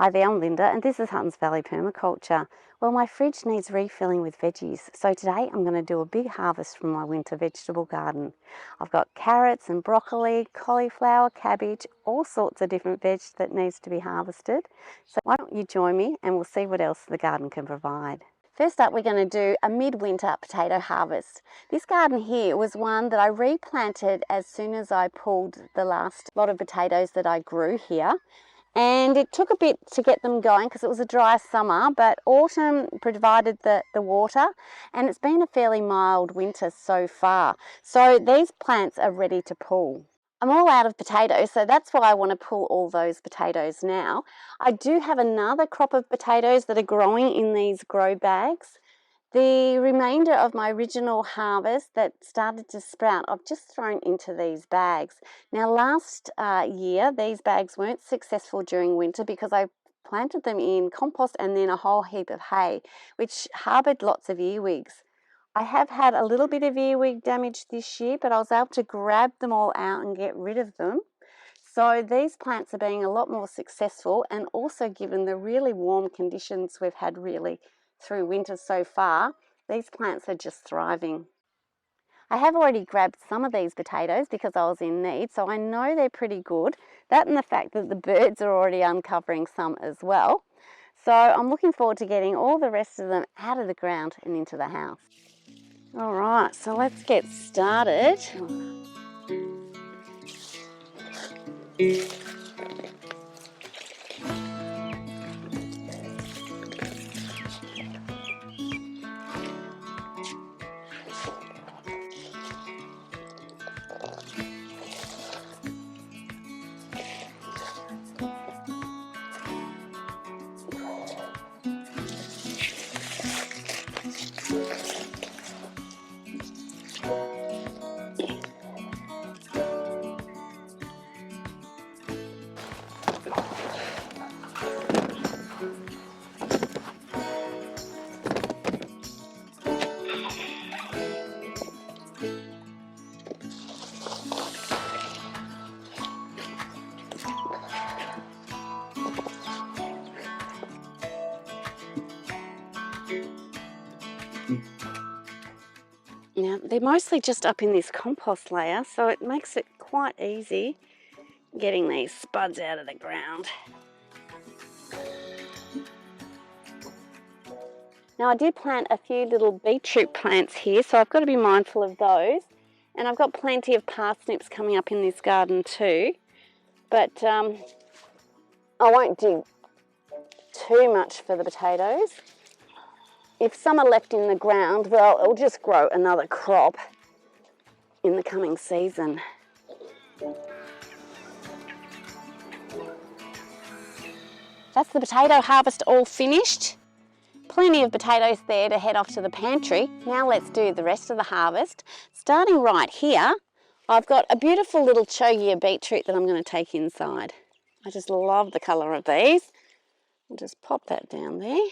Hi there, I'm Linda and this is Huttons Valley Permaculture. Well, my fridge needs refilling with veggies, so today I'm going to do a big harvest from my winter vegetable garden. I've got carrots and broccoli, cauliflower, cabbage, all sorts of different veg that needs to be harvested. So why don't you join me and we'll see what else the garden can provide. First up, we're going to do a midwinter potato harvest. This garden here was one that I replanted as soon as I pulled the last lot of potatoes that I grew here. And it took a bit to get them going because it was a dry summer, but autumn provided the water and it's been a fairly mild winter so far. So these plants are ready to pull. I'm all out of potatoes, so that's why I want to pull all those potatoes now. I do have another crop of potatoes that are growing in these grow bags. The remainder of my original harvest that started to sprout, I've just thrown into these bags. Now last year, these bags weren't successful during winter because I planted them in compost and then a whole heap of hay, which harboured lots of earwigs. I have had a little bit of earwig damage this year, but I was able to grab them all out and get rid of them. So these plants are being a lot more successful, and also given the really warm conditions we've had really through winter so far, these plants are just thriving. I have already grabbed some of these potatoes because I was in need, so I know they're pretty good. That and the fact that the birds are already uncovering some as well. So I'm looking forward to getting all the rest of them out of the ground and into the house. All right, so let's get started. Now, they're mostly just up in this compost layer, so it makes it quite easy getting these spuds out of the ground. Now, I did plant a few little beetroot plants here, so I've got to be mindful of those. And I've got plenty of parsnips coming up in this garden too, but I won't dig too much for the potatoes. If some are left in the ground, well, it'll just grow another crop in the coming season. That's the potato harvest all finished. Plenty of potatoes there to head off to the pantry. Now let's do the rest of the harvest. Starting right here, I've got a beautiful little chogia beetroot that I'm going to take inside. I just love the colour of these. I'll just pop that down there.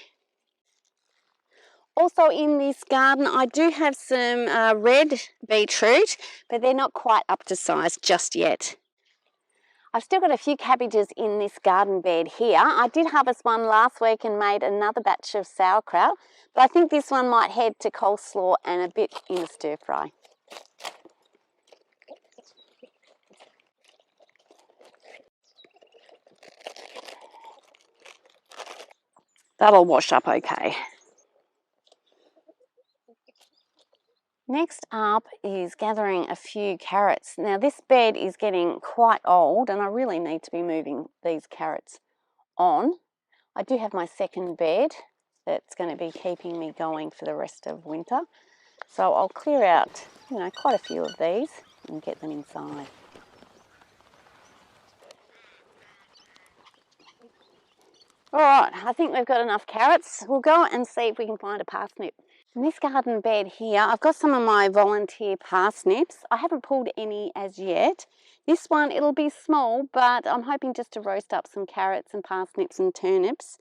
Also in this garden I do have some red beetroot, but they're not quite up to size just yet. I've still got a few cabbages in this garden bed here. I did harvest one last week and made another batch of sauerkraut, but I think this one might head to coleslaw and a bit in the stir fry. That'll wash up okay. Next up is gathering a few carrots. Now this bed is getting quite old and I really need to be moving these carrots on. I do have my second bed that's going to be keeping me going for the rest of winter. So I'll clear out, quite a few of these and get them inside. All right, I think we've got enough carrots. We'll go and see if we can find a parsnip. In this garden bed here, I've got some of my volunteer parsnips. I haven't pulled any as yet. This one, it'll be small, but I'm hoping just to roast up some carrots and parsnips and turnips.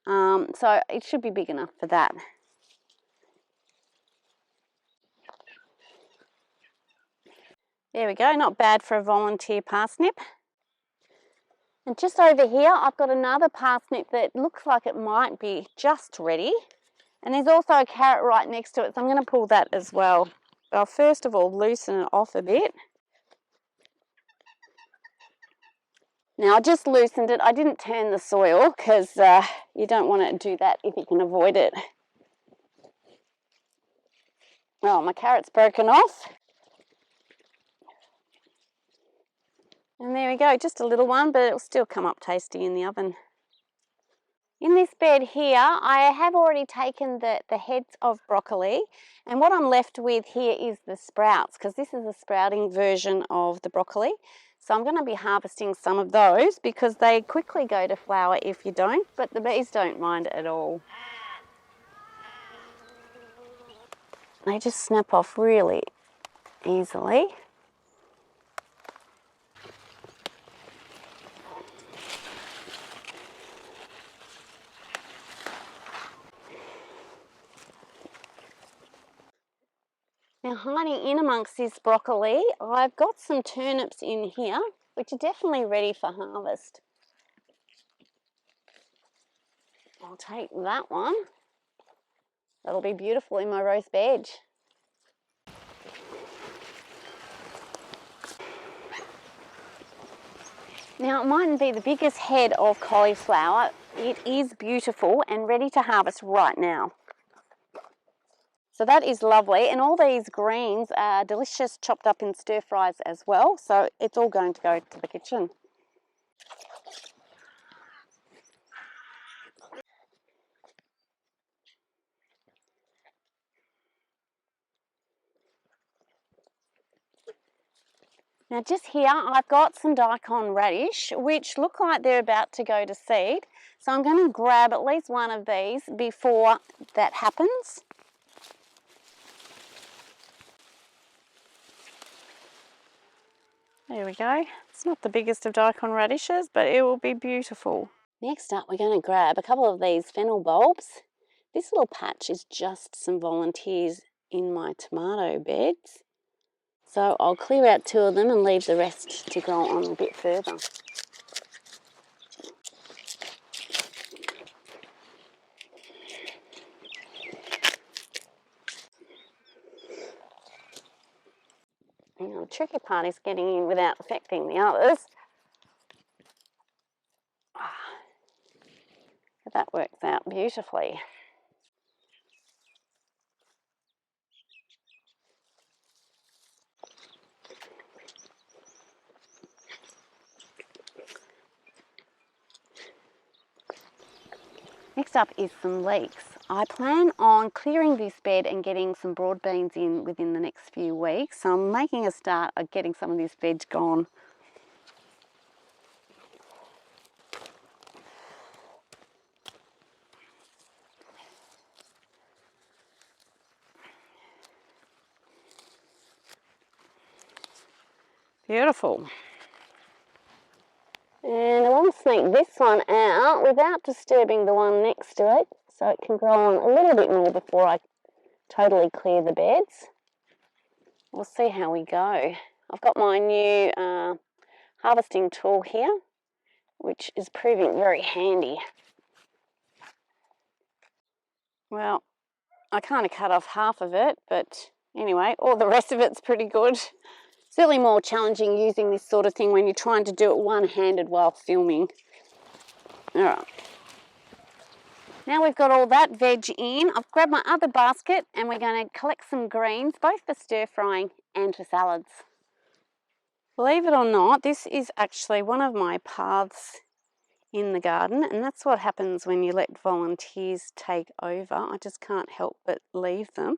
So it should be big enough for that. There we go, not bad for a volunteer parsnip. And just over here, I've got another parsnip that looks like it might be just ready. And there's also a carrot right next to it, so I'm going to pull that as well. I'll first of all loosen it off a bit. Now I just loosened it. I didn't turn the soil because you don't want to do that if you can avoid it. Oh, my carrot's broken off. And there we go, just a little one, but it'll still come up tasty in the oven. In this bed here, I have already taken the heads of broccoli, and what I'm left with here is the sprouts, because this is a sprouting version of the broccoli. So I'm going to be harvesting some of those because they quickly go to flower if you don't, but the bees don't mind at all. They just snap off really easily. Now, hiding in amongst this broccoli, I've got some turnips in here, which are definitely ready for harvest. I'll take that one. That'll be beautiful in my roast veg. Now, it mightn't be the biggest head of cauliflower. It is beautiful and ready to harvest right now. So that is lovely, and all these greens are delicious chopped up in stir fries as well, so it's all going to go to the kitchen. Now just here I've got some daikon radish which look like they're about to go to seed, so I'm going to grab at least one of these before that happens. There we go. It's not the biggest of daikon radishes, but it will be beautiful. Next up, we're going to grab a couple of these fennel bulbs. This little patch is just some volunteers in my tomato beds. So I'll clear out 2 of them and leave the rest to grow on a bit further. Now, the tricky part is getting in without affecting the others. But that works out beautifully. Next up is some leeks. I plan on clearing this bed and getting some broad beans in within the next few weeks. So I'm making a start at getting some of this veg gone. Beautiful. And I want to snake this one out without disturbing the one next to it, so it can grow on a little bit more before I totally clear the beds. We'll see how we go. I've got my new harvesting tool here, which is proving very handy. Well, I kind of cut off half of it, but anyway, all the rest of it's pretty good. Certainly more challenging using this sort of thing when you're trying to do it one-handed while filming. All right. Now we've got all that veg in, I've grabbed my other basket and we're going to collect some greens, both for stir frying and for salads. Believe it or not, this is actually one of my paths in the garden, and that's what happens when you let volunteers take over. I just can't help but leave them.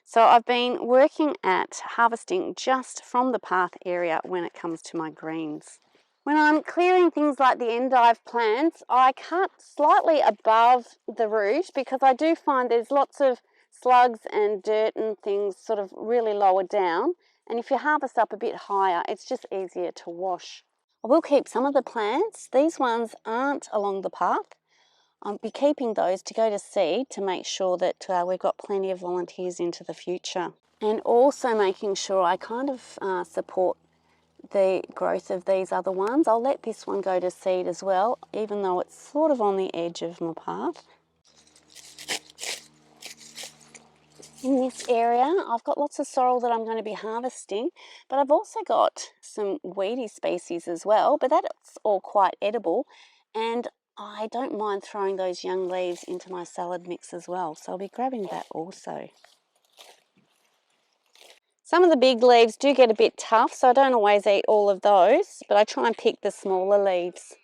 So I've been working at harvesting just from the path area when it comes to my greens. When I'm clearing things like the endive plants, I cut slightly above the root because I do find there's lots of slugs and dirt and things sort of really lower down. And if you harvest up a bit higher, it's just easier to wash. I will keep some of the plants. These ones aren't along the path. I'll be keeping those to go to seed to make sure that we've got plenty of volunteers into the future. And also making sure I kind of support the growth of these other ones. I'll let this one go to seed as well, even though it's sort of on the edge of my path. In this area, I've got lots of sorrel that I'm going to be harvesting, but I've also got some weedy species as well, but that's all quite edible, and I don't mind throwing those young leaves into my salad mix as well, so I'll be grabbing that also. Some of the big leaves do get a bit tough, so I don't always eat all of those, but I try and pick the smaller leaves.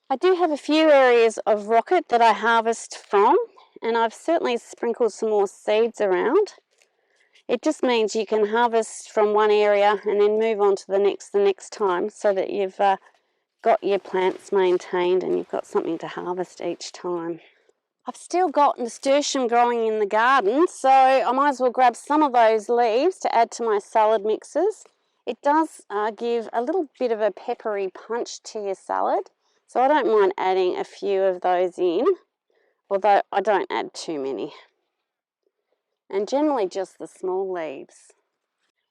I do have a few areas of rocket that I harvest from, and I've certainly sprinkled some more seeds around. It just means you can harvest from one area and then move on to the next time, so that you've got your plants maintained and you've got something to harvest each time. I've still got nasturtium growing in the garden, so I might as well grab some of those leaves to add to my salad mixes. It does give a little bit of a peppery punch to your salad, so I don't mind adding a few of those in, although I don't add too many. And generally just the small leaves.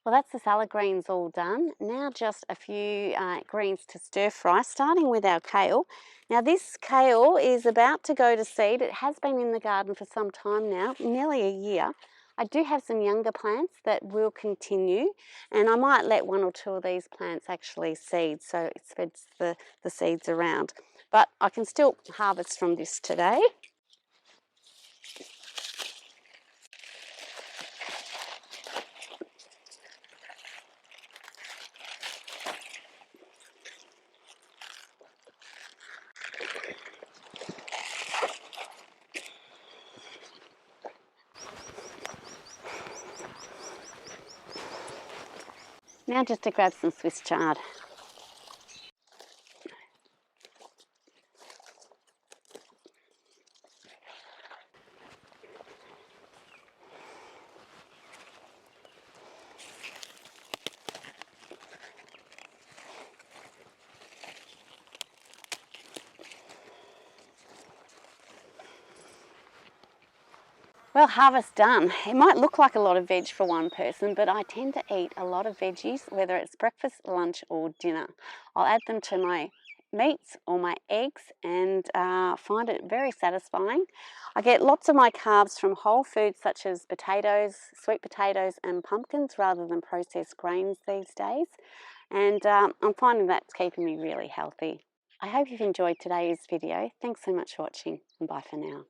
Well, that's the salad greens all done. Now just a few greens to stir fry, starting with our kale. Now this kale is about to go to seed. It has been in the garden for some time now, nearly a year. I do have some younger plants that will continue, and I might let one or two of these plants actually seed, so it spreads the seeds around. But I can still harvest from this today. Now just to grab some Swiss chard. Well, harvest done. It might look like a lot of veg for one person, but I tend to eat a lot of veggies, whether it's breakfast, lunch or dinner. I'll add them to my meats or my eggs and find it very satisfying. I get lots of my carbs from whole foods such as potatoes, sweet potatoes and pumpkins rather than processed grains these days. And I'm finding that's keeping me really healthy. I hope you've enjoyed today's video. Thanks so much for watching, and bye for now.